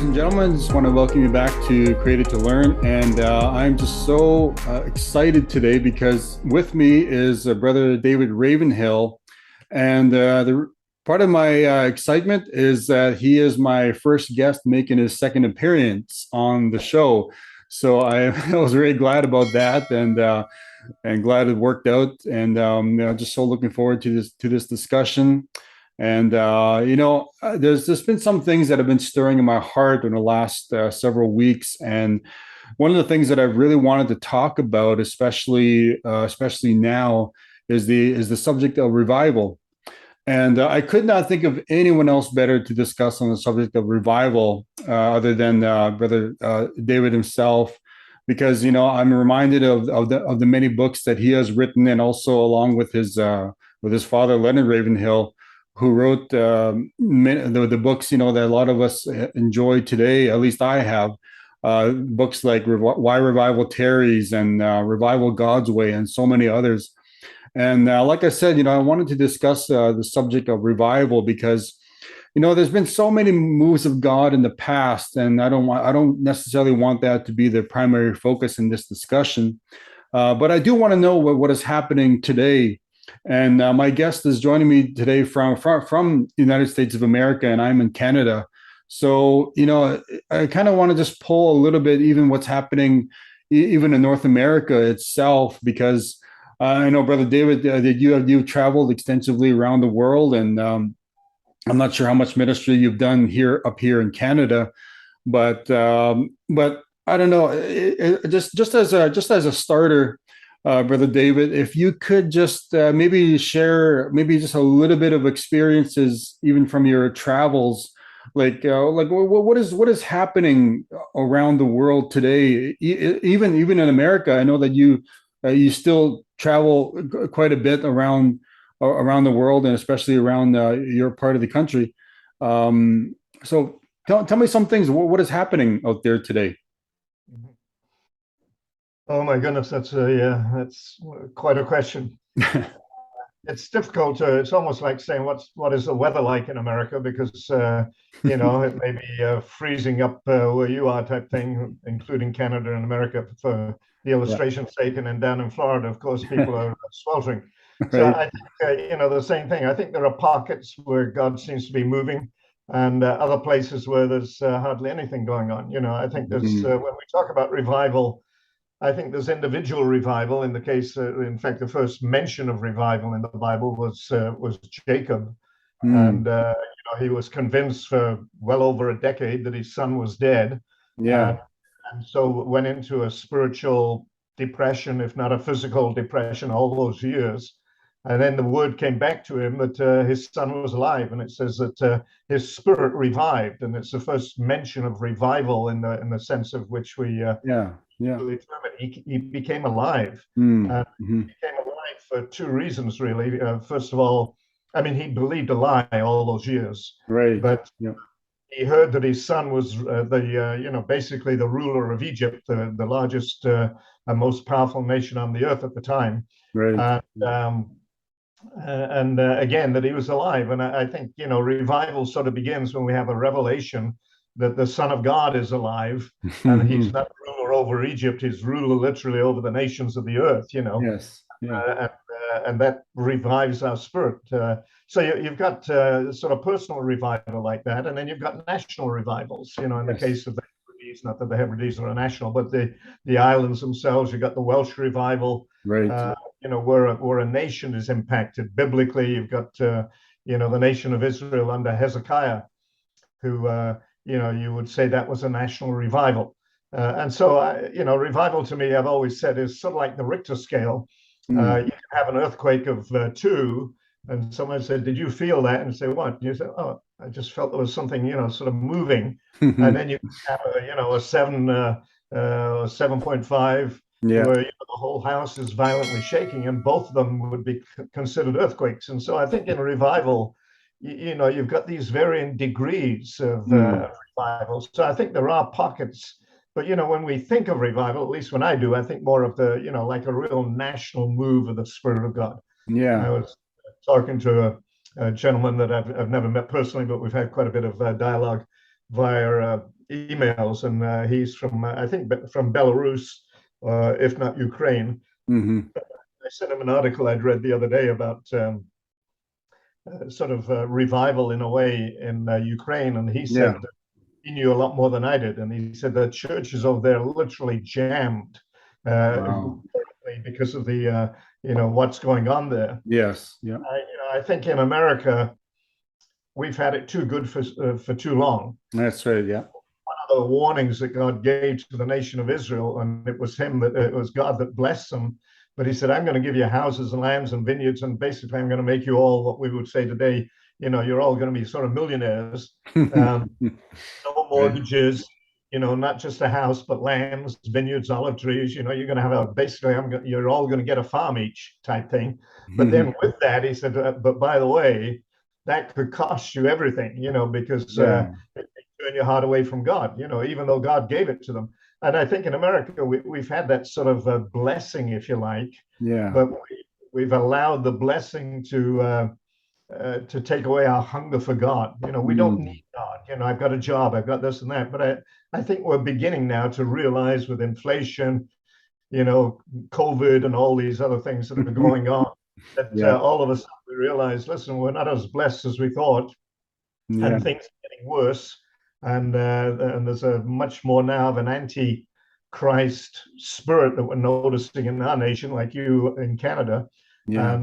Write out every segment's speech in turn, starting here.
and gentlemen, just want to welcome you back to Created to Learn. And I'm just so excited today because with me is Brother David Ravenhill. And the part of my excitement is that he is my first guest making his second appearance on the show. So I was very glad about that, and glad it worked out. And just so looking forward to this discussion. And there's been some things that have been stirring in my heart in the last several weeks, and one of the things that I've really wanted to talk about, especially now, is the subject of revival. And I could not think of anyone else better to discuss on the subject of revival other than Brother David himself, because I'm reminded of the many books that he has written, and also along with his father Leonard Ravenhill, who wrote the books that a lot of us enjoy today. At least I have books like Why Revival Tarries and Revival God's Way, and so many others. And like I said, I wanted to discuss the subject of revival because there's been so many moves of God in the past, and I don't necessarily want that to be the primary focus in this discussion. But I do want to know what is happening today. And my guest is joining me today from the United States of America, and I'm in Canada. So, I kind of want to just pull a little bit, even what's happening, even in North America itself, because I know, Brother David, that you've traveled extensively around the world, and I'm not sure how much ministry you've done up here in Canada, but I don't know. Just as a starter. Brother David, if you could just maybe share just a little bit of experiences, even from your travels, like what is happening around the world today, even in America. I know that you still travel quite a bit around the world, and especially around your part of the country. So tell me some things. What is happening out there today? Oh my goodness, that's quite a question. It's difficult it's almost like saying what is the weather like in America, because it may be freezing up where you are type thing, including Canada and America for the illustration's sake, and then down in Florida, of course, people are sweltering. Right. So I think the same thing. I think there are pockets where God seems to be moving, and other places where there's hardly anything going on. I think there's when we talk about revival, I think there's individual revival. In the case, in fact, the first mention of revival in the Bible was Jacob, and he was convinced for well over a decade that his son was dead. Yeah, and so went into a spiritual depression, if not a physical depression, all those years. And then the word came back to him that his son was alive, and it says that his spirit revived, and it's the first mention of revival in the sense of which we he became alive. He became alive for two reasons, really. First of all, I mean, he believed a lie all those years, right? But he heard that his son was basically the ruler of Egypt, the largest and most powerful nation on the earth at the time, right? And again, that he was alive. And I think revival sort of begins when we have a revelation that the Son of God is alive, and he's not ruler over Egypt, he's ruler literally over the nations of the earth, Yes. Yeah. And that revives our spirit. So you've got sort of personal revival like that, and then you've got national revivals, in the case of the Hebrides, not that the Hebrides are a national, but the islands themselves. You've got the Welsh revival, right? Where a nation is impacted. Biblically, you've got the nation of Israel under Hezekiah, who you would say that was a national revival. And so, revival to me, I've always said, is sort of like the Richter scale. You can have an earthquake of 2, and someone said, "Did you feel that?" And you say, "What?" And you say, "Oh, I just felt there was something, sort of moving." And then you have a 7.5, where the whole house is violently shaking, and both of them would be considered earthquakes. And so I think in revival, you've got these varying degrees of revival. So I think there are pockets, but when we think of revival, at least when I do, I think more of the like a real national move of the Spirit of God. Yeah, I was talking to a gentleman that I've never met personally, but we've had quite a bit of dialogue via emails, and he's from I think from Belarus, if not Ukraine. Hmm. I sent him an article I'd read the other day about sort of revival in a way in Ukraine, and he Yeah. said he knew a lot more than I did, and he said the churches over there literally jammed Wow. because of the what's going on there. Yes. Yeah. I think in America we've had it too good for too long. That's right. Yeah. The warnings that God gave to the nation of Israel, and it was God that blessed them. But He said, "I'm going to give you houses and lands and vineyards, and basically, I'm going to make you all what we would say today. You're all going to be sort of millionaires. Um, no Right. mortgages. Not just a house, but lands, vineyards, olive trees. You're going to have basically, you're all going to get a farm each type thing. But then with that, He said, but by the way, that could cost you everything. Because Yeah. turn your heart away from God, even though God gave it to them. And I think in America, we've had that sort of a blessing, if you like, Yeah. but we've allowed the blessing to take away our hunger for God. We don't Mm. need God. I've got a job, I've got this and that. But I think we're beginning now to realize with inflation, COVID and all these other things that are going on, that Yeah. all of a sudden we realize, listen, we're not as blessed as we thought, Yeah. and things are getting worse. And there's a much more now of an anti-Christ spirit that we're noticing in our nation, like you in Canada, Yeah.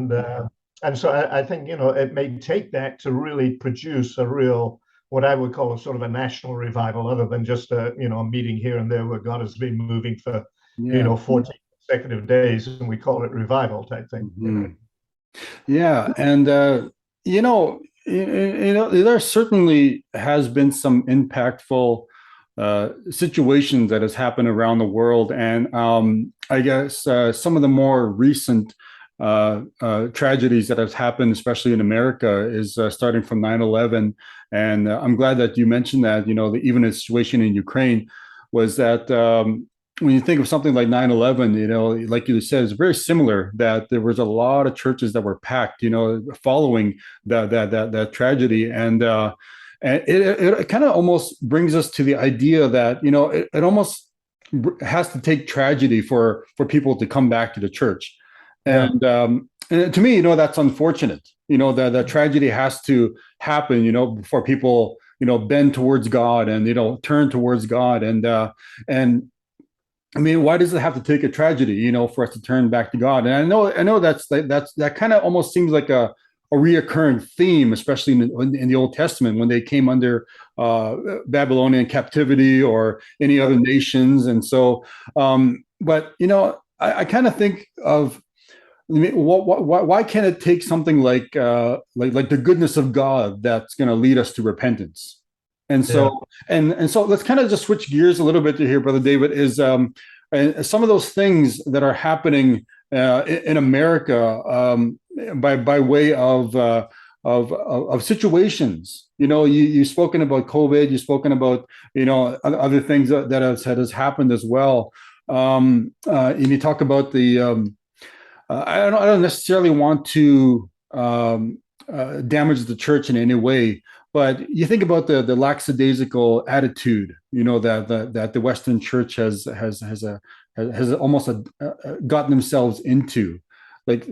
and so I think it may take that to really produce a real what I would call a sort of a national revival, other than just a meeting here and there where God has been moving for Yeah. 14 consecutive days, and we call it revival type thing. Mhm. Yeah, and there certainly has been some impactful situations that has happened around the world, and I guess some of the more recent tragedies that have happened, especially in America, is starting from 9/11. And I'm glad that you mentioned that. Even the situation in Ukraine was that. When you think of something like 9/11, like you said, it's very similar that there was a lot of churches that were packed, following that tragedy. And it kind of almost brings us to the idea that, it almost has to take tragedy for people to come back to the church. Yeah. And to me, that's unfortunate, that tragedy has to happen, before people, bend towards God and, turn towards God. And I mean, why does it have to take a tragedy, for us to turn back to God? And I know that kind of almost seems like a reoccurring theme, especially in the Old Testament when they came under Babylonian captivity or any other nations. And so, but I kind of think of, why can't it take something like the goodness of God that's going to lead us to repentance? And Yeah. so and so let's kind of just switch gears a little bit to here, Brother David, is and some of those things that are happening in America, by way of situations. You've spoken about COVID, you've spoken about other things that has happened as well. And you talk about the I don't necessarily want to damage the church in any way, but you think about the lackadaisical attitude, that the Western Church has almost gotten themselves into. Like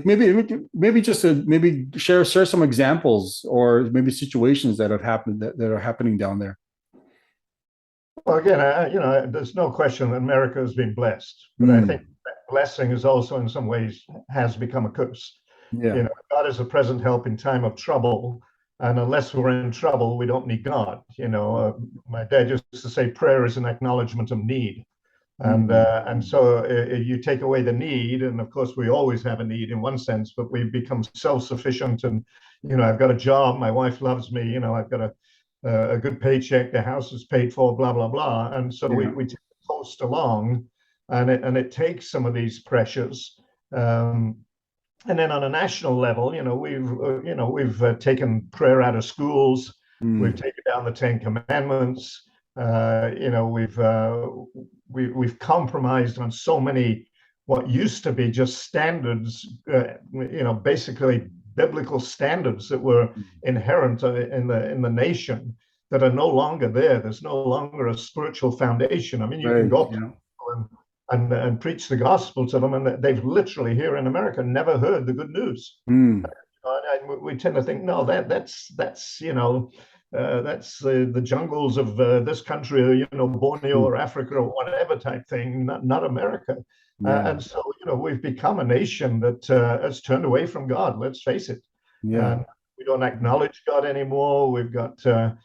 maybe share some examples or maybe situations that have happened that are happening down there. Well, again, there's no question that America has been blessed, but I think Mm, that blessing is also, in some ways, has become a curse. yeah. God is a present help in time of trouble, and unless we're in trouble, we don't need God. My dad used to say, prayer is an acknowledgement of need, Mm, and so you take away the need, and of course, we always have a need in one sense, but we become self-sufficient, and I've got a job, my wife loves me, I've got a good paycheck, the house is paid for, blah blah blah, and so yeah. we coast along, and it takes some of these pressures, and then on a national level, we've taken prayer out of schools, we've Mm, taken down the Ten Commandments, we've compromised on so many what used to be just standards, basically biblical standards that were inherent in the nation, that are no longer there. There's no longer a spiritual foundation. I mean, you can Right. go up to Yeah. people and preach the gospel to them, and they've literally here in America never heard the good news. Mm. And we tend to think, no, that's that's the jungles of this country, or Borneo Mm. or Africa or whatever type thing, not America. Yeah. And so we've become a nation that has turned away from God. Let's face it, Yeah. and we don't acknowledge God anymore. We've got the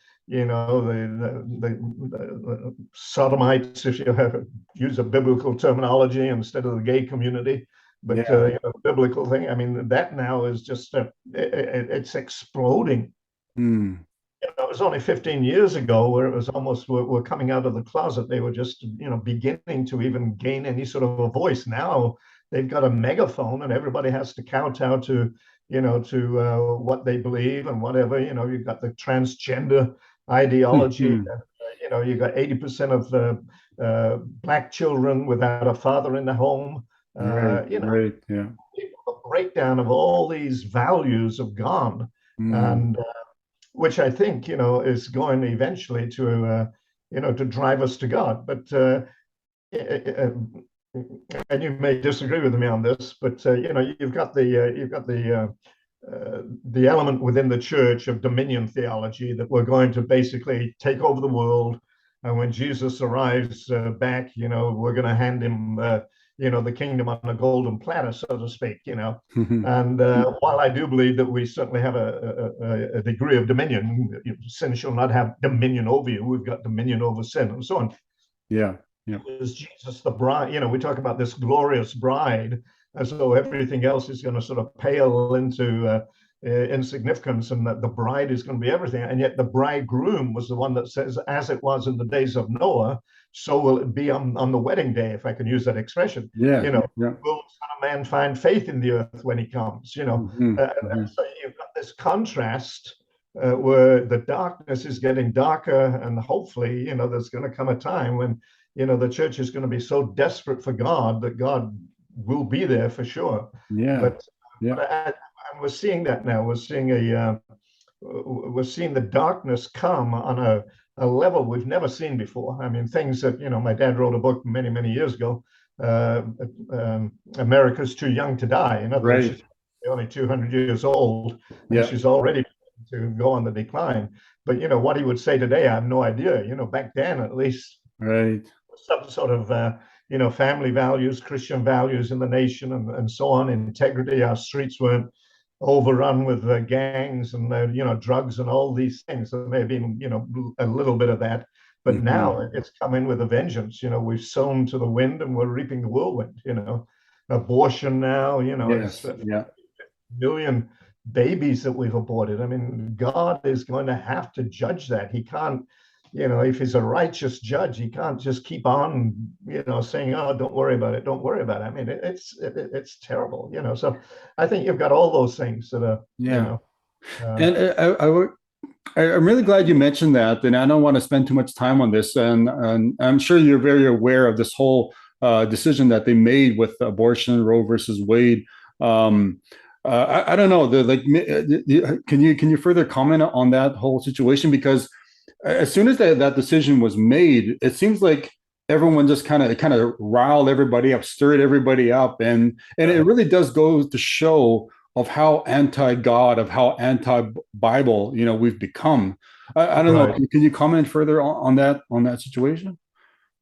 sodomites, if you use a biblical terminology instead of the gay community. But Yeah. biblical thing, I mean, that now is just it's exploding. Mm. It was only 15 years ago where it was almost we're coming out of the closet. They were just beginning to even gain any sort of a voice. Now they've got a megaphone, and everybody has to kowtow to what they believe and whatever. You've got the transgender ideology. Mm. You've got 80% of the black children without a father in the home. Right. Right. Yeah. A breakdown of all these values have gone, Mm. and which I think is going eventually to drive us to God. But and you may disagree with me on this, but you've got the element within the church of dominion theology, that we're going to basically take over the world. And when Jesus arrives back, we're going to hand him, the kingdom on a golden platter, so to speak. And while I do believe that we certainly have a degree of dominion, sin shall not have dominion over you. We've got dominion over sin and so on. Yeah. Yeah. Is Jesus the bride? We talk about this glorious bride as though everything else is going to sort of pale into insignificance, and that the bride is going to be everything. And yet the bridegroom was the one that says, as it was in the days of Noah, so will it be on the wedding day, if I can use that expression. Yeah. Yeah. Will the Son of Man find faith in the earth when he comes? Mm-hmm. Mm-hmm. So you've got this contrast where the darkness is getting darker, and hopefully, there's going to come a time when the church is going to be so desperate for God that God will be there for sure. Yeah. But, Yeah. and we're seeing that now. We're seeing the darkness come on a level we've never seen before. I mean, things that my dad wrote a book many years ago. America's Too Young to Die. In other words, Right. she's only 200 years old, and Yeah. she's already to go on the decline. But what he would say today, I have no idea. Back then, at least, Right. some sort of family values, Christian values in the nation, and so on, integrity. Our streets weren't overrun with gangs and drugs and all these things. There may have been a little bit of that, but Mm-hmm. now it's coming with a vengeance. We've sown to the wind and we're reaping the whirlwind. Abortion now. Yes. It's Yeah. million babies that we've aborted. I mean, God is going to have to judge that. He can't, if he's a righteous judge, he can't just keep on, saying, "Oh, don't worry about it, don't worry about it." I mean, it's terrible, So I think you've got all those things that are, Yeah. And I'm really glad you mentioned that, and I don't want to spend too much time on this. And I'm sure you're very aware of this whole decision that they made with abortion, Roe versus Wade. I don't know. Can you further comment on that whole situation? Because as soon as that decision was made, it seems like everyone just kind of riled everybody up, stirred everybody up, and it really does go to show of how anti-God, of how anti-Bible, we've become. I don't know. Right. Can you comment further on that situation?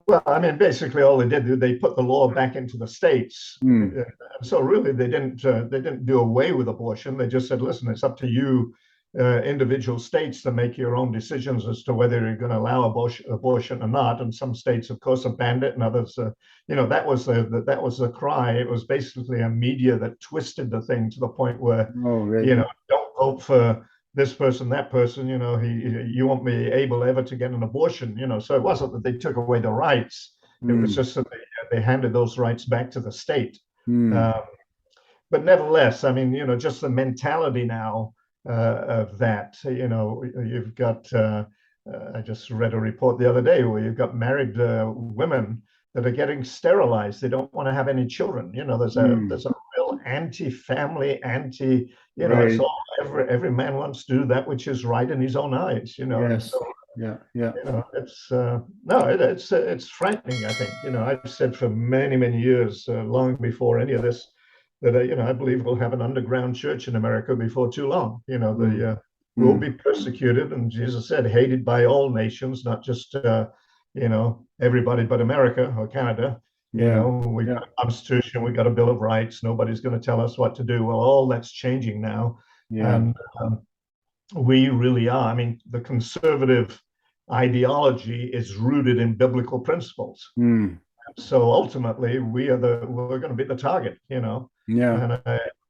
Well, I mean, basically, all they did, they put the law back into the states. Mm. So really, they didn't do away with abortion. They just said, listen, it's up to you, individual states, to make your own decisions as to whether you're going to allow abortion or not. And some states, of course, have banned it, and others, that was the cry. It was basically a media that twisted the thing to the point where, Oh, right. don't vote for this person, that person, you won't be able ever to get an abortion, So it wasn't that they took away the rights. It was Mm. just that they handed those rights back to the state. Mm. But nevertheless, I mean, just the mentality now of that, you've got, I just read a report the other day where you've got married women that are getting sterilized. They don't want to have any children. There's a real anti-family, it's Right. all every man wants to do that which is right in his own eyes. And Yes. so Yeah. Yeah. It's no, it's frightening. I think I've said for many many years, long before any of this, that I believe we'll have an underground church in America before too long. Mm, The will mm, be persecuted, and Jesus said, hated by all nations, not just everybody but America or Canada. yeah. We Yeah. got a constitution, we got a Bill of Rights. Nobody's going to tell us what to do. Well, all that's changing now, Yeah. and we really are. I mean, the conservative ideology is rooted in biblical principles. Mm, So ultimately, we're going to be the target, yeah. And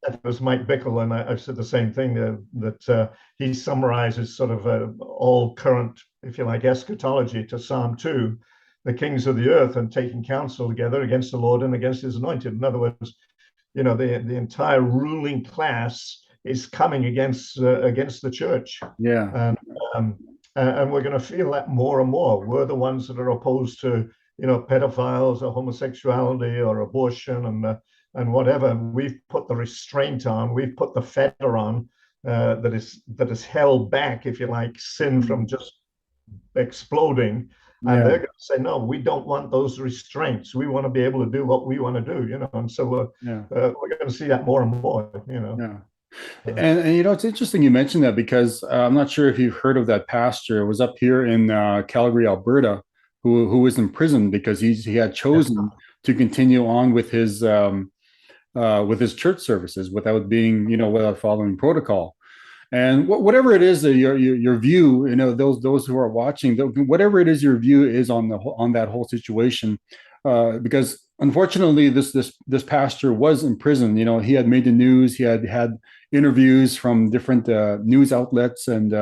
that was Mike Bickle, and I've said the same thing that he summarizes sort of all current, if you like, eschatology to Psalm 2, the kings of the earth and taking counsel together against the Lord and against his anointed. In other words, the entire ruling class is coming against the church, Yeah. and um, and we're going to feel that more and more. We're the ones that are opposed to pedophiles or homosexuality or abortion and whatever. We've put the restraint on. We've put the fetter on that is held back, if you like, sin from Mm, just exploding. And yeah. they're going to say, no, we don't want those restraints. We want to be able to do what we want to do, And so Yeah. we're going to see that more and more. Yeah. Uh, And it's interesting you mentioned that because I'm not sure if you've heard of that pastor. It was up here in Calgary, Alberta, who was in prison because he had yeah, chosen to continue on with his church services without being without following protocol. And whatever it is that your view, those who are watching, whatever it is your view is on that whole situation, because unfortunately this pastor was in prison. He had made the news. He had interviews from different news outlets, and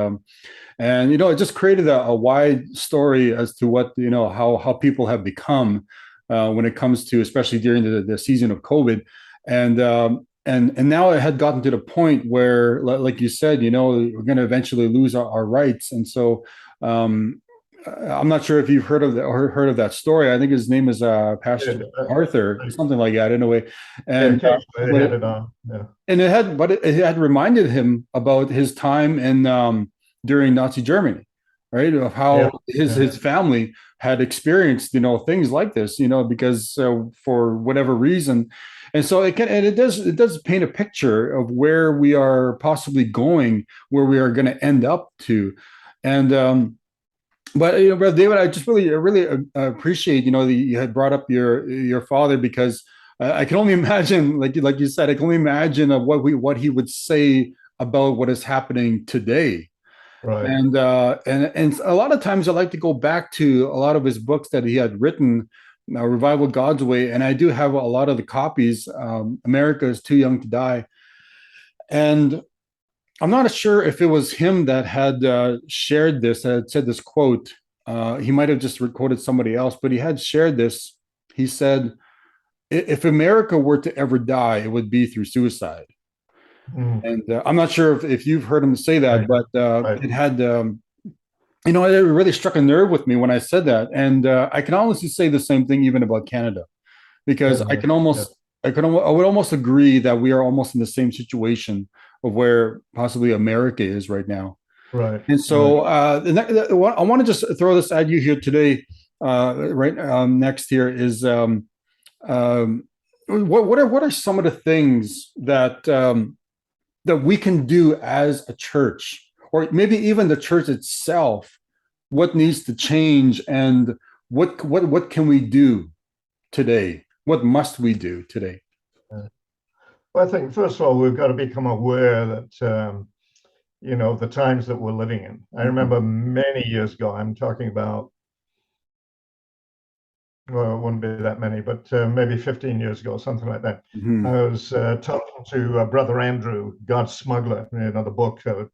it just created a wide story as to what how people have become when it comes to, especially during the season of COVID, and now it had gotten to the point where, like you said, we're going to eventually lose our rights, and so I'm not sure if you've heard of that story. I think his name is Pastor Arthur, something like that, in a way, yeah, and occasionally they had it on. Yeah, it had reminded him about his time in during Nazi Germany, right? Of yeah, how his family had experienced things like this, because for whatever reason, and so it does paint a picture of where we are possibly going, where we are going to end up to, and but Brother David, I just really appreciate that you had brought up your father, because I can only imagine, like you said, I can only imagine of what he would say about what is happening today. right. And a lot of times I like to go back to a lot of his books that he had written, Revival God's Way, and I do have a lot of the copies. America is Too Young to Die, and I'm not sure if it was him that had shared this, had said this quote. He might have just quoted somebody else, but he had shared this. He said, "If America were to ever die, it would be through suicide." Mm, And I'm not sure if you've heard him say that, right, but right. it had, it really struck a nerve with me when I said that. And I can honestly say the same thing even about Canada, because Yeah, yeah, I would almost agree that we are almost in the same situation of where possibly America is right now. right, And right. so I want to just throw this at you here today. Right next here is what are some of the things that we can do as a church, or maybe even the church itself? What needs to change, and what can we do today? What must we do today? Yeah. Well, I think first of all we've got to become aware that the times that we're living in. I Mhm. remember many years ago. I'm talking about, well, it wouldn't be that many, but maybe 15 years ago, something like that. Mhm. I was talking to Brother Andrew, God's Smuggler, the book that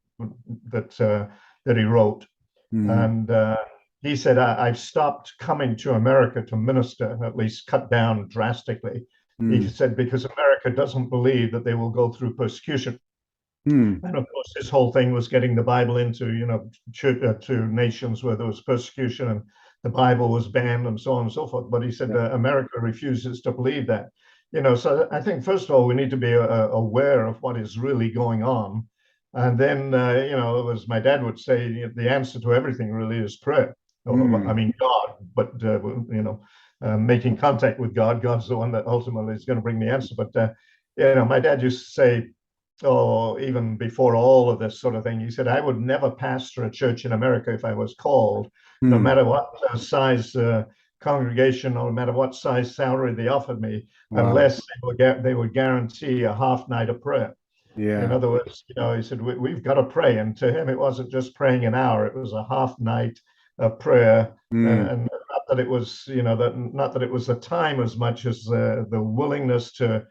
he wrote, Mhm. and he said, I've stopped coming to America to minister, at least cut down drastically. He Mhm. said, because America doesn't believe that they will go through persecution. Mhm. And of course, his whole thing was getting the Bible into, to nations where there was persecution and the Bible was banned and so on and so forth. But he said Yeah. America refuses to believe that. So I think, first of all, we need to be aware of what is really going on. And then, as my dad would say, the answer to everything really is prayer. I Mm. mean, God, but, making contact with God. God's the one that ultimately is going to bring the answer. But, my dad used to say, oh, even before all of this sort of thing, he said, I would never pastor a church in America if I was called, no Mm. matter what size congregation, or no matter what size salary they offered me, Wow. unless they would guarantee a half night of prayer. In Yeah. other words, he said, we've got to pray. And to him, it wasn't just praying an hour, it was a half night of prayer. Mm. And not that it was, not that it was the time as much as the willingness to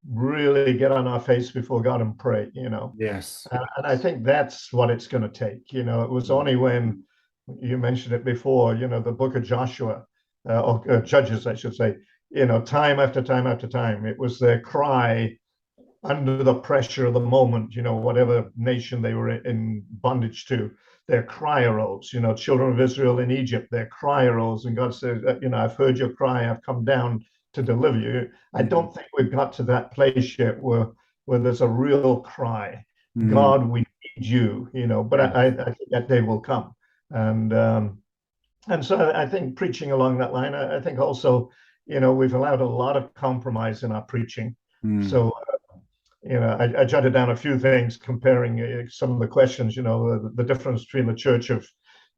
really get on our face before God and pray. Yes. And I think that's what it's going to take. It was only when you mentioned it before, the book of Joshua, or Judges, I should say, time after time after time, it was their cry under the pressure of the moment, whatever nation they were in bondage to, their cry arose. Children of Israel in Egypt, their cry arose, and God said, I've heard your cry, I've come down to deliver you. I Mm. don't think we've got to that place yet where there's a real cry. Mm. God, we need you, but Yeah. I think that day will come. And so I think preaching along that line, I think also, we've allowed a lot of compromise in our preaching. Mm. So I jotted down a few things comparing some of the questions, the difference between the church of,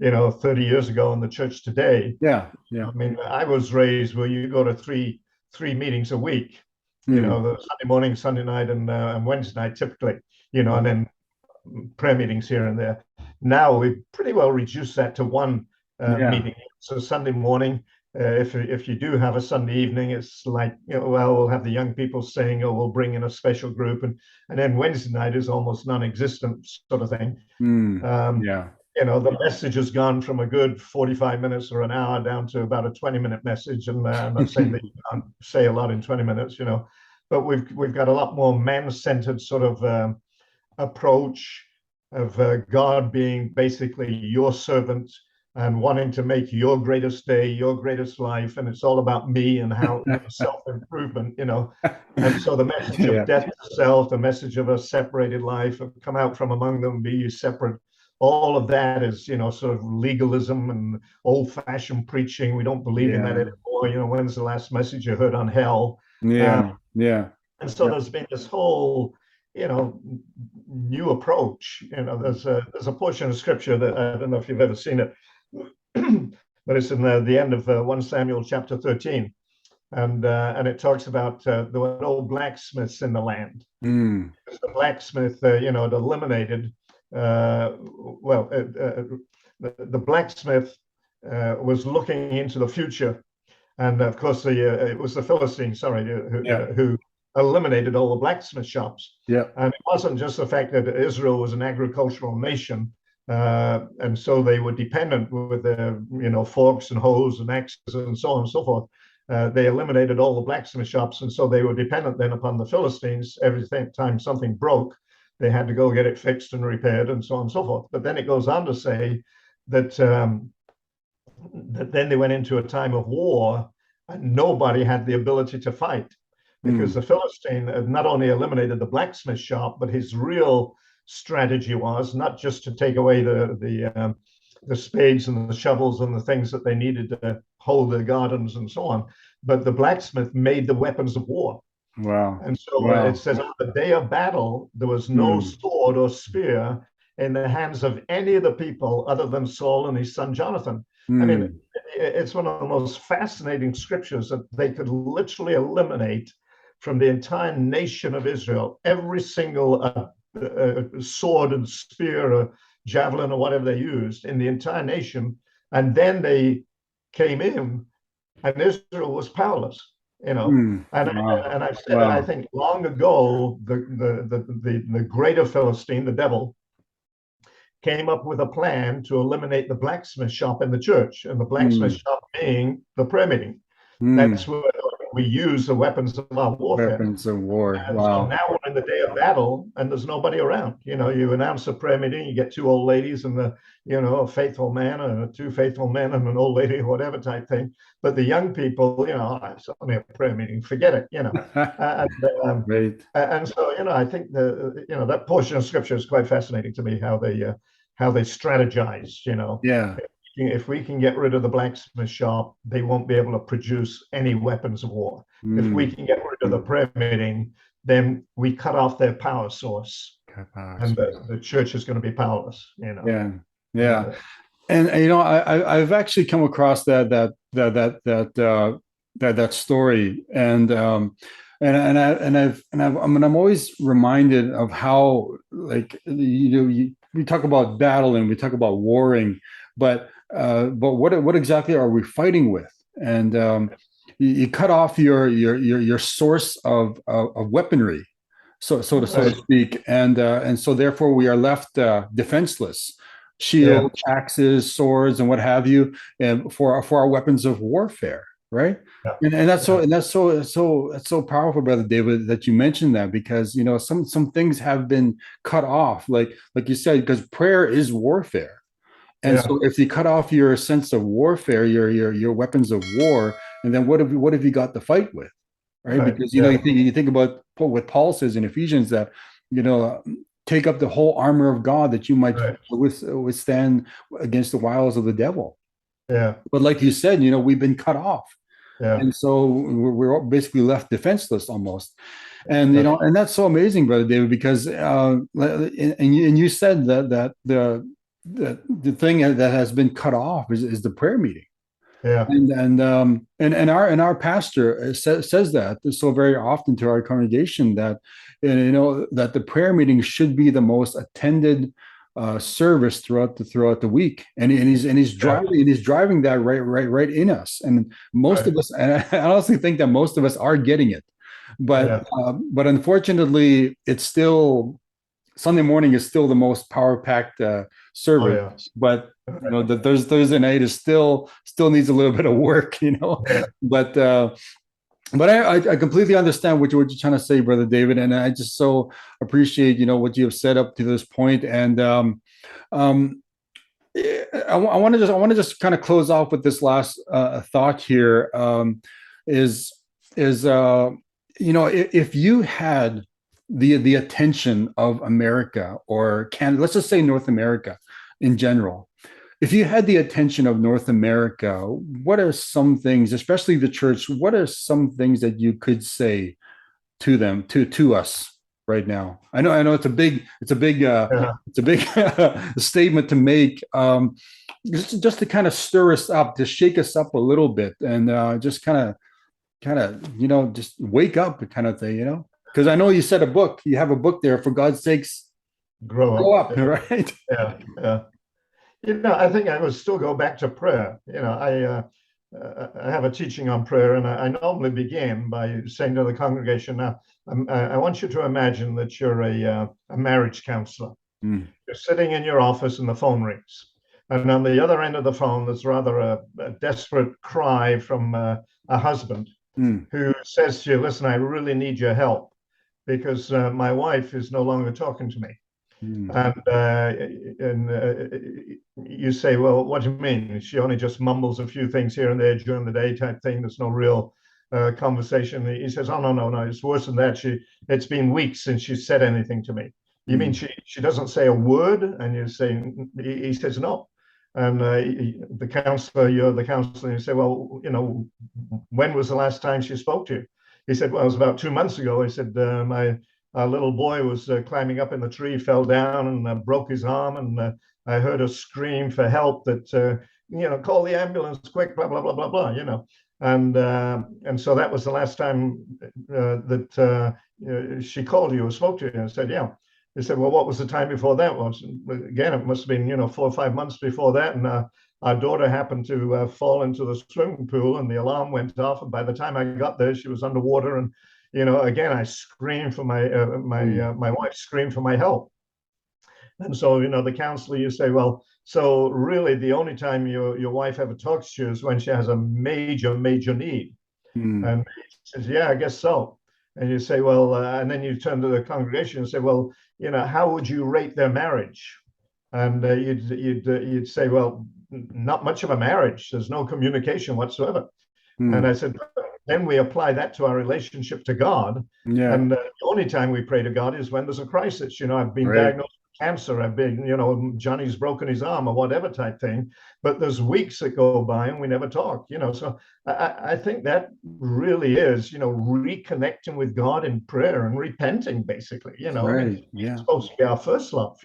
30 years ago and the church today. Yeah. Yeah. I mean, I was raised where you go to three meetings a week, Mm. the Sunday morning, Sunday night, and Wednesday night typically, and then prayer meetings here and there. Now we've pretty well reduced that to one Yeah. meeting. So Sunday morning, if you do have a Sunday evening, it's like, well, we'll have the young people sing, or we'll bring in a special group, and then Wednesday night is almost non-existent sort of thing. Mm. Um, Yeah. the message has gone from a good 45 minutes or an hour down to about a 20-minute message. And I'm not saying that you can't say a lot in 20 minutes, but we've got a lot more man-centered sort of approach of God being basically your servant and wanting to make your greatest day, your greatest life. And it's all about me and how self-improvement. And so the message of Yeah. death to self, the message of a separated life, of come out from among them, be you separate. All of that is, sort of legalism and old-fashioned preaching. We don't believe in that Yeah. anymore. When's the last message you heard on hell? Yeah. Yeah. And so there's been this whole, new approach. There's a portion of scripture that I don't know if you've ever seen it, but it's in the end of 1 Samuel chapter 13. And it talks about there were no blacksmiths in the land. Mm. The blacksmith, had eliminated, the blacksmith was looking into the future. And of course, it was the Philistines, sorry, Yeah. who eliminated all the blacksmith shops. Yeah. And it wasn't just the fact that Israel was an agricultural nation, and so they were dependent with forks and hoes and axes and so on and so forth. They eliminated all the blacksmith shops, and so they were dependent then upon the Philistines. Every time something broke, they had to go get it fixed and repaired and so on and so forth. But then it goes on to say that that then they went into a time of war, and nobody had the ability to fight, because Mm. the Philistine had not only eliminated the blacksmith shop, but his real strategy was not just to take away the spades and the shovels and the things that they needed to hold their gardens and so on, but the blacksmith made the weapons of war. Wow. And so it Wow. says, on the day of battle, there was no Mm. sword or spear in the hands of any of the people other than Saul and his son Jonathan. I mean, Mm. it's one of the most fascinating scriptures that they could literally eliminate from the entire nation of Israel every single sword and spear or javelin or whatever they used in the entire nation. And then they came in, and Israel was powerless. Mm. And Wow. I said that I Wow. think long ago the greater Philistine, the devil, came up with a plan to eliminate the blacksmith shop in the church, and the blacksmith Mm. shop being the prayer meeting. Mm. That's where we use the weapons of our warfare. Weapons of war. And so Wow. now we're in the day of battle, and there's nobody around. You announce a prayer meeting, you get two old ladies and a faithful man and two faithful men and an old lady, or whatever type thing. But the young people, it's only a prayer meeting, forget it. And, Great. and so, I think that portion of scripture is quite fascinating to me, how they strategize. Yeah. If we can get rid of the blacksmith shop, they won't be able to produce any weapons of war. If we can get rid of the prayer meeting, then we cut off their power source, and the church is going to be powerless. Yeah. Yeah. And I've actually come across that story, and I'm always reminded of how, like, we talk about battle and we talk about warring, but what exactly are we fighting with? And you cut off your source of weaponry, so to speak, and so therefore we are left defenseless. Shield, axes, swords, and what have you, and for our weapons of warfare, right? And that's so powerful, Brother David, that you mentioned that, because some things have been cut off, like you said, because prayer is warfare. And so if you cut off your sense of warfare, your weapons of war, and then what have you got to fight with, right? Because you think about what Paul says in Ephesians, that take up the whole armor of God, that you might withstand against the wiles of the devil. Yeah. But like you said, we've been cut off. Yeah. And so we're basically left defenseless almost. And and that's so amazing, Brother David, because and you said that the thing that has been cut off is the prayer meeting. Yeah. And our pastor says that so very often to our congregation, that that the prayer meeting should be the most attended service throughout the week, and he's driving that right in us. And most of us, and I honestly think that most of us are getting it, but unfortunately, it's still, Sunday morning is still the most power packed service. But the Thursday night is still needs a little bit of work, but I completely understand what you're trying to say, Brother David, and I just so appreciate what you have said up to this point. And I want to just kind of close off with this last thought here. Is if you had the attention of America, or Canada, let's just say North America in general. If you had the attention of North America, what are some things, especially the church, what are some things that you could say to them, to us right now? I know it's a big statement to make, just to kind of stir us up, to shake us up a little bit, and just kind of just wake up, kind of thing, because I know you said you have a book there, for God's sakes, grow up, right? Yeah. I think I would still go back to prayer. I have a teaching on prayer, and I normally begin by saying to the congregation, now, I want you to imagine that you're a marriage counselor. You're sitting in your office and the phone rings. And on the other end of the phone, there's rather a desperate cry from a husband who says to you, listen, I really need your help, because my wife is no longer talking to me. And you say, well, what do you mean? She only just mumbles a few things here and there during the day type thing. There's no real conversation. He says, oh, no, it's worse than that. It's been weeks since she said anything to me. You mean she doesn't say a word? And you say, he says, no. And the counselor, you're the counselor, and you say, well, when was the last time she spoke to you? He said, well, it was about 2 months ago. He said, our little boy was climbing up in the tree, fell down and broke his arm. And I heard a scream for help that, call the ambulance quick, blah, blah, blah, blah, blah, And so that was the last time that she called you or spoke to you. And I said, yeah. He said, well, what was the time before that? Well, again, it must have been, 4 or 5 months before that. And our daughter happened to fall into the swimming pool, and the alarm went off. And by the time I got there, she was underwater. And again, I screamed for my wife screamed for my help. And so, the counselor, you say, well, so really the only time your wife ever talks to you is when she has a major, major need. Mm. And he says, yeah, I guess so. And you say, well, and then you turn to the congregation and say, well, how would you rate their marriage? And you'd say, well, not much of a marriage. There's no communication whatsoever. And Mm. I said, then we apply that to our relationship to God. Yeah. And the only time we pray to God is when there's a crisis. I've been Right. diagnosed with cancer. I've been, Johnny's broken his arm or whatever type thing. But there's weeks that go by and we never talk. So I think that really is, reconnecting with God in prayer and repenting, basically. I mean, Right. it's Yeah. supposed to be our first love.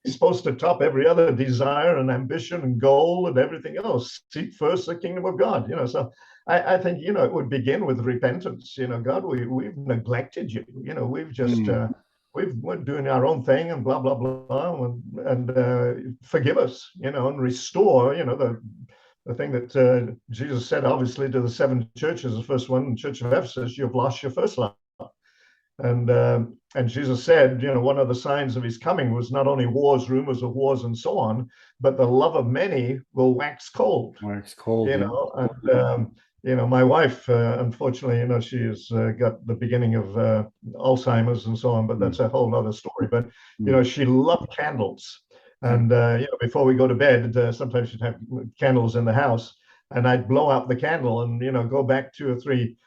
He's supposed to top every other desire and ambition and goal and everything else. Seek first the kingdom of God. So I think it would begin with repentance. God, we've neglected you. We've just Mm. we're doing our own thing and blah blah blah, and forgive us. And restore. The thing that Jesus said, obviously, to the seven churches. The first one, the Church of Ephesus, you've lost your first love. And Jesus said, one of the signs of his coming was not only wars, rumors of wars, and so on, but the love of many will wax cold. Wax cold. Yeah. And my wife, unfortunately, she has got the beginning of Alzheimer's and so on, but Mm. that's a whole other story. But Mm. she loved candles, Yeah. and before we go to bed, sometimes she'd have candles in the house, and I'd blow out the candle and go back 2 or 3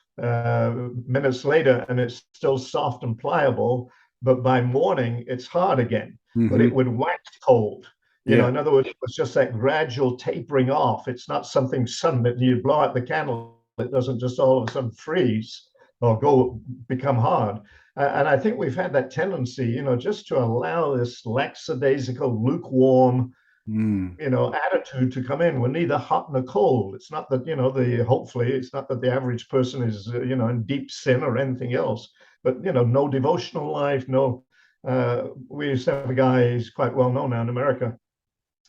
minutes later, and it's still soft and pliable. But by morning, it's hard again. But it Mm-hmm. would wax cold. Yeah. In other words, it was just that gradual tapering off. It's not something sudden that you blow out the candle. It doesn't just all of a sudden freeze or become hard. And I think we've had that tendency, just to allow this lackadaisical, lukewarm, Mm. attitude to come in. We're neither hot nor cold. It's not that, hopefully it's not that the average person is, in deep sin or anything else, but, no devotional life, no, we used to have a guy, he's quite well known now in America.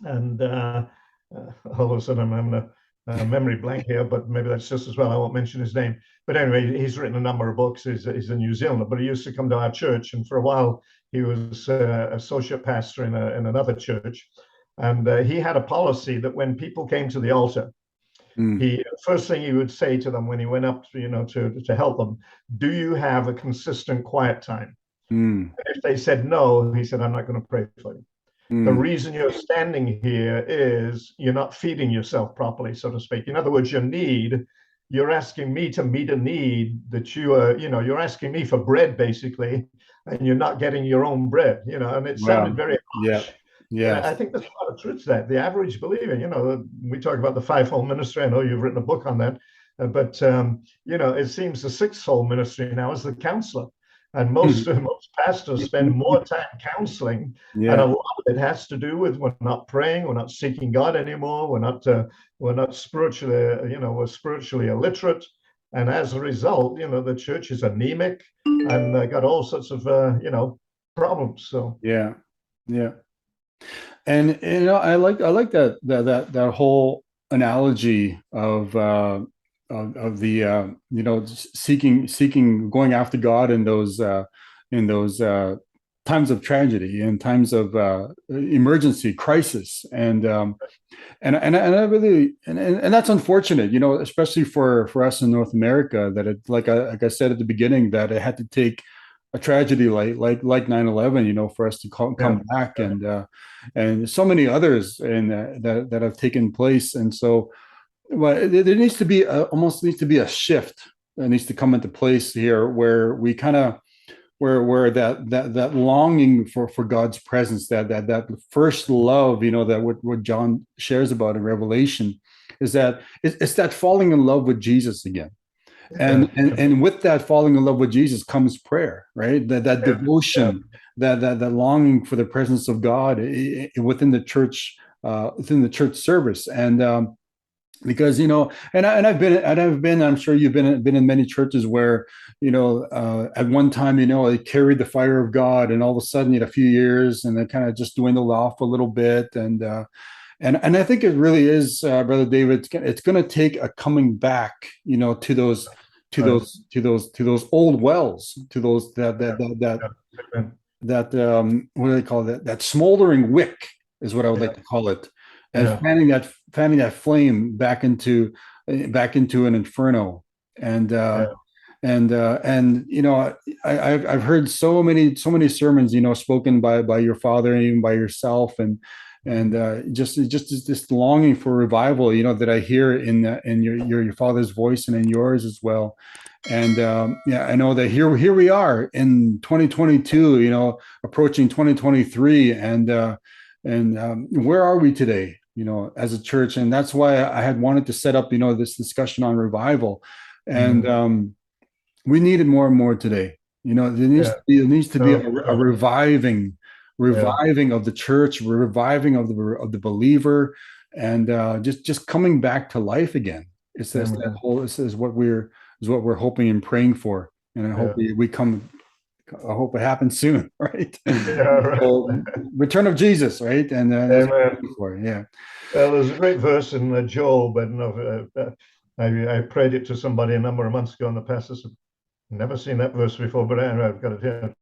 And all of a sudden I'm having a memory blank here, but maybe that's just as well. I won't mention his name. But anyway, he's written a number of books. He's a New Zealander, but he used to come to our church. And for a while, he was associate pastor in another church. And he had a policy that when people came to the altar, Mm. he first thing he would say to them when he went up, to help them, do you have a consistent quiet time? Mm. And if they said no, he said, I'm not going to pray for you. The Mm. reason you're standing here is you're not feeding yourself properly, so to speak. In other words, you're asking me to meet a need that you're asking me for bread, basically, and you're not getting your own bread, and it sounded Wow. very Yeah. harsh. I Yes. think there's a lot of truth to that. The average believer, we talk about the fivefold ministry. I know you've written a book on that, but it seems the sixfold ministry now is the counselor. And most pastors spend more time counseling, and a Yeah. lot of it has to do with we're not praying, we're not seeking God anymore, we're not spiritually, we're spiritually illiterate, and as a result, the church is anemic and got all sorts of problems. So Yeah. Yeah. And I like that whole analogy of the seeking going after God in those times of tragedy and times of emergency crisis and I really and that's unfortunate, especially for us in North America, that it like I said at the beginning, that it had to take a tragedy like 9/11, for us to yeah, come back, and so many others and that have taken place. And so, well, there needs to be almost needs to be a shift that needs to come into place here, where we kind of where that longing for God's presence, that first love, that what John shares about in Revelation, is that it's that falling in love with Jesus again. yeah, And with that falling in love with Jesus comes prayer, right? That yeah, yeah, devotion, that longing for the presence of God within the church, within the church service. And because I've been, I'm sure you've been in many churches where, at one time, they carried the fire of God, and all of a sudden, a few years, and they kind of just dwindled off a little bit. And I think it really is, Brother David, it's going to take a coming back, to those to right, those to those to those old wells, to those yeah, yeah, amen. what do they call that smoldering wick is what I would Yeah, like to call it, and yeah, fanning that flame back into back into an inferno. And yeah, and I've heard so many sermons, spoken by your father and even by yourself, and just this longing for revival, that I hear in your father's voice and in yours as well. And yeah, I know that here we are in 2022, approaching 2023, and where are we today, as a church? And that's why I had wanted to set up, this discussion on revival, and we need it more and more today. yeah. There needs to be No, a sure. Yeah, reviving of the church, reviving of the believer, and just coming back to life again. It's this that amen. whole this is what we're hoping and praying for, and I hope Yeah, we come. I hope it happens soon, right? yeah, right. So, return of Jesus, right? And that's what we're Amen. looking for. Yeah. Well, there's a great verse in Job, and I prayed it to somebody a number of months ago, and the pastor said, "Never seen that verse before," but I've got it here.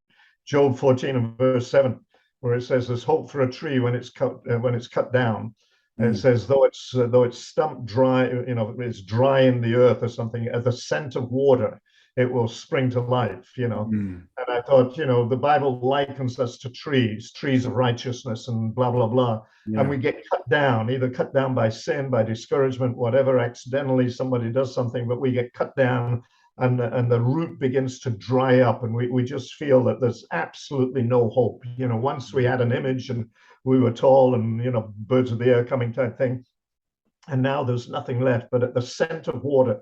Job 14 and verse 7, where it says, "There's hope for a tree when it's cut down." And it Mm, says, though it's stumped dry, it's dry in the earth or something, at the scent of water, it will spring to life. mm, And I thought, the Bible likens us to trees of righteousness and blah, blah, blah. And yeah. we get cut down, either cut down by sin, by discouragement, whatever, accidentally somebody does something, but we get cut down and the root begins to dry up, and we just feel that there's absolutely no hope. Once we had an image and we were tall and birds of the air coming type thing, and now there's nothing left but at the scent of water.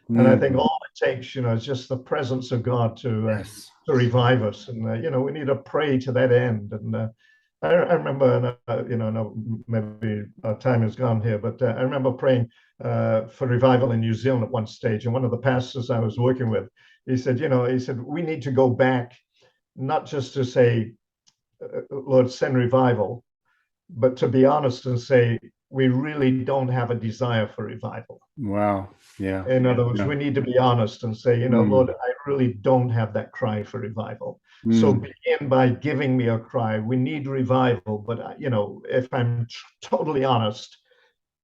And I think Mm, all it takes, is just the presence of God yes. to revive us, and we need to pray to that end. And I remember, no, maybe our time is gone here, but I remember praying for revival in New Zealand at one stage. And one of the pastors I was working with, he said, we need to go back, not just to say, Lord, send revival, but to be honest and say, we really don't have a desire for revival. Wow. Yeah. In other words, Yeah. we need to be honest and say, Lord, Mm, I really don't have that cry for revival. So mm, begin by giving me a cry. We need revival, but if I'm totally honest,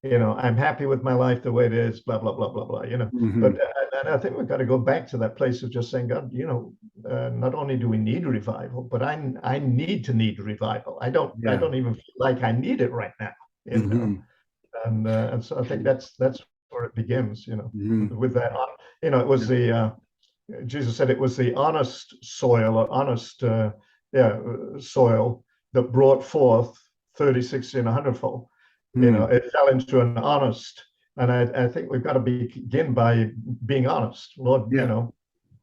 I'm happy with my life the way it is, blah, blah, blah, blah, blah. But mhm. and I think we've got to go back to that place of just saying, God, not only do we need revival, but I need revival. I Yeah. don't even feel like I need it right now, you know. Mhm. And so I think that's where it begins, Mhm. with that. It was the Jesus said it was the honest soil or honest soil that brought forth 30, 60, and 100-fold. Mm, It fell into an honest, and I think we've got to begin by being honest. Lord, yeah.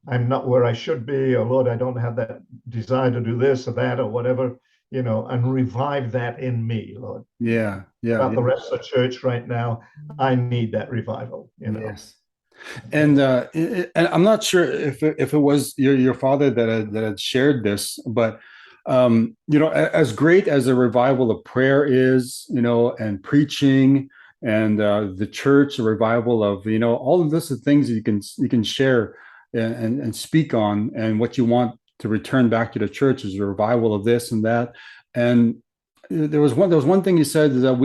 I'm not where I should be, or Lord, I don't have that desire to do this or that or whatever, and revive that in me, Lord. Yeah. Yeah. About Yeah. the rest of the church right now, I need that revival. Yes. And I'm not sure if it was your father that had shared this, but as great as a revival of prayer is, and preaching and the church, a revival of all of this are things that you can share and speak on, and what you want to return back to the church is a revival of this and that. And there was one thing you said that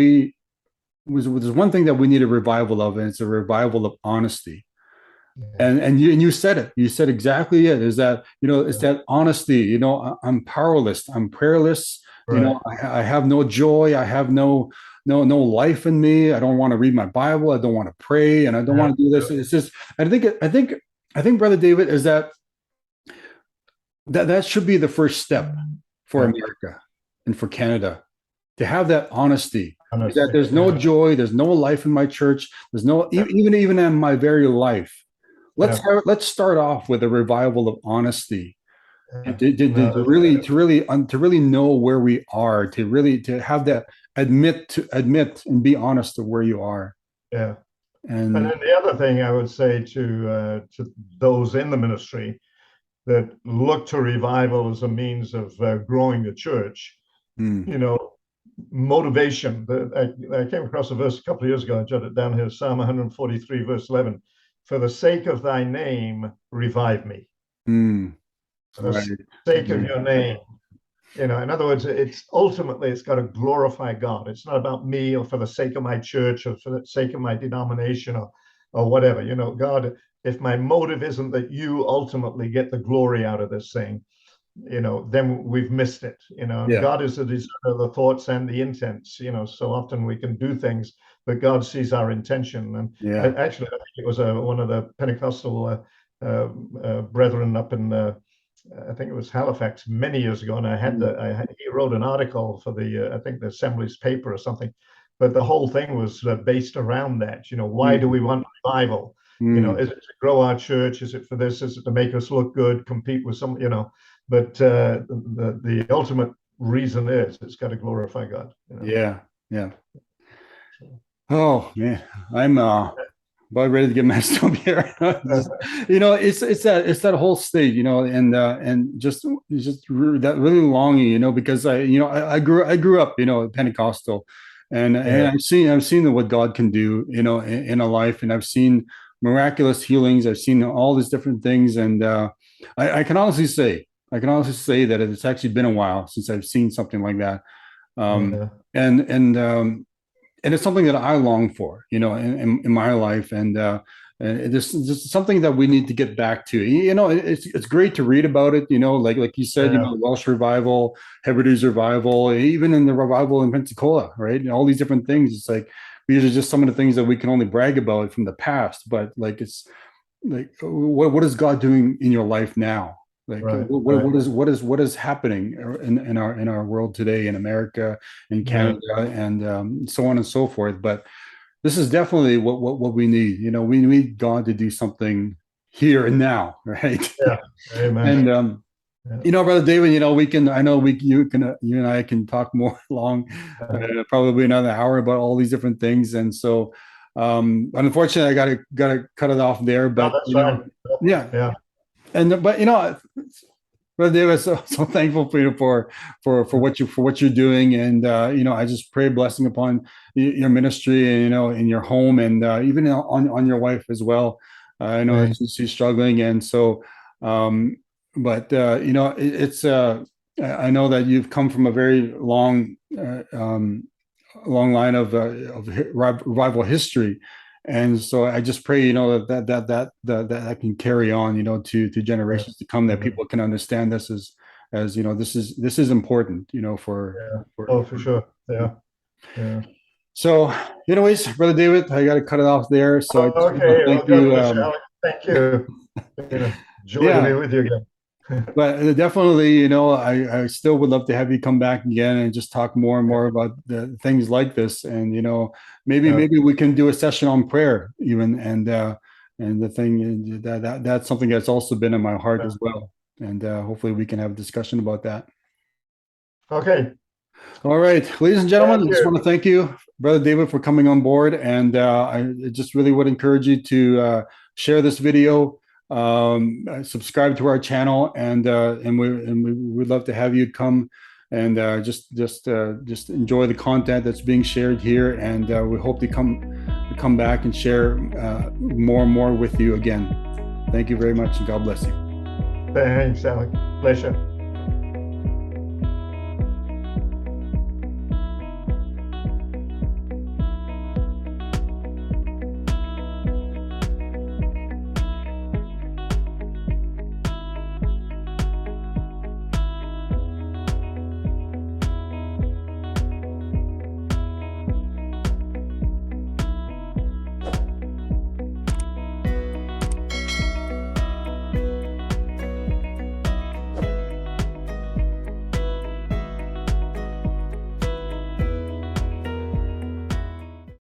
there's one thing that we need a revival of, and it's a revival of honesty. Yeah, And you said it. You said exactly it. Is that it's yeah. that honesty. I'm powerless. I'm prayerless. Right. I have no joy. I have no life in me. I don't want to read my Bible. I don't want to pray, and I don't Yeah, want to do this. It's just. I think, Brother David, is that should be the first step for yeah. America and for Canada, to have that honesty. That Honesty. there's no Yeah, joy. There's no life in my church. There's no yeah, even in my very life. Let's yeah, let's start off with a revival of honesty, and yeah. to No, really know where we are, to have that admit and be honest of where you are. yeah. And And then the other thing I would say to those in the ministry that look to revival as a means of growing the church, mm, you know, motivation. I came across a verse a couple of years ago. I jotted it down here, Psalm 143, verse 11. For the sake of thy name, revive me. mm, For right, the sake of right, your name. In other words, it's got to glorify God. It's not about me or for the sake of my church or for the sake of my denomination or whatever. You know, God, if my motive isn't that you ultimately get the glory out of this thing, you know, then we've missed it. You know, Yeah. God is the designer of the thoughts and the intents. You know, so often we can do things, but God sees our intention. And Yeah. actually, I think it was one of the Pentecostal brethren up in I think it was Halifax many years ago, and he wrote an article for the I think the Assembly's paper or something, but the whole thing was based around that. You know, why do we want revival? You know, Mm. is it to grow our church? Is it for this? Is it to make us look good, compete with some? You know, but the ultimate reason is it's got to glorify God. You know? Yeah. Yeah. Oh man, I'm about ready to get messed up here. Just, it's that whole state, and just that really longing, because I grew up, Pentecostal, and Yeah, I've seen what God can do, in a life, and I've seen miraculous healings. I've seen all these different things, and I can honestly say, that it's actually been a while since I've seen something like that. Um, yeah, and it's something that I long for, in my life, and this is something that we need to get back to. It's great to read about it, like you said, yeah, Welsh revival, Hebrides revival, even in the revival in Pensacola, right? And all these different things. It's like these are just some of the things that we can only brag about from the past, but like it's like what is God doing in your life now? Like right, right, what is happening in our world today, in America, in yeah, Canada, and so on and so forth. But this is definitely what we need. We need God to do something here and now, right? yeah, amen. And Yeah, Brother David, we can. I know you and I can talk more long, probably another hour about all these different things. And so, unfortunately, I gotta cut it off there. no, But that's fine. yeah, Yeah, and but Brother David, so thankful for you for what you're doing, and I just pray blessing upon your ministry, and in your home, and even on your wife as well. I know that thanks. she's struggling, and so, um, but it's I know that you've come from a very long line of revival history. And so I just pray, that can carry on, to Yeah, generations to come, that yeah, people can understand this as this is important, yeah. for, Oh, for sure. Yeah, yeah. so anyways, Brother David, I got to cut it off there. So I just want to Okay. Well, thank God you. bless you, Alex. Thank you. Joy to Yeah, be with you again. but definitely, I still would love to have you come back again and just talk more and more about the things like this. And, maybe, Yeah. maybe we can do a session on prayer even. And the thing that's something that's also been in my heart Yeah. as well. And hopefully we can have a discussion about that. Okay. All right, ladies and gentlemen, Thank I just you. want to thank you, Brother David, for coming on board. And I just really would encourage you to share this video, subscribe to our channel, and we would love to have you come and just enjoy the content that's being shared here. And we hope to come back and share more and more with you again. Thank you very much, and God bless you. Thanks, Alex. Pleasure.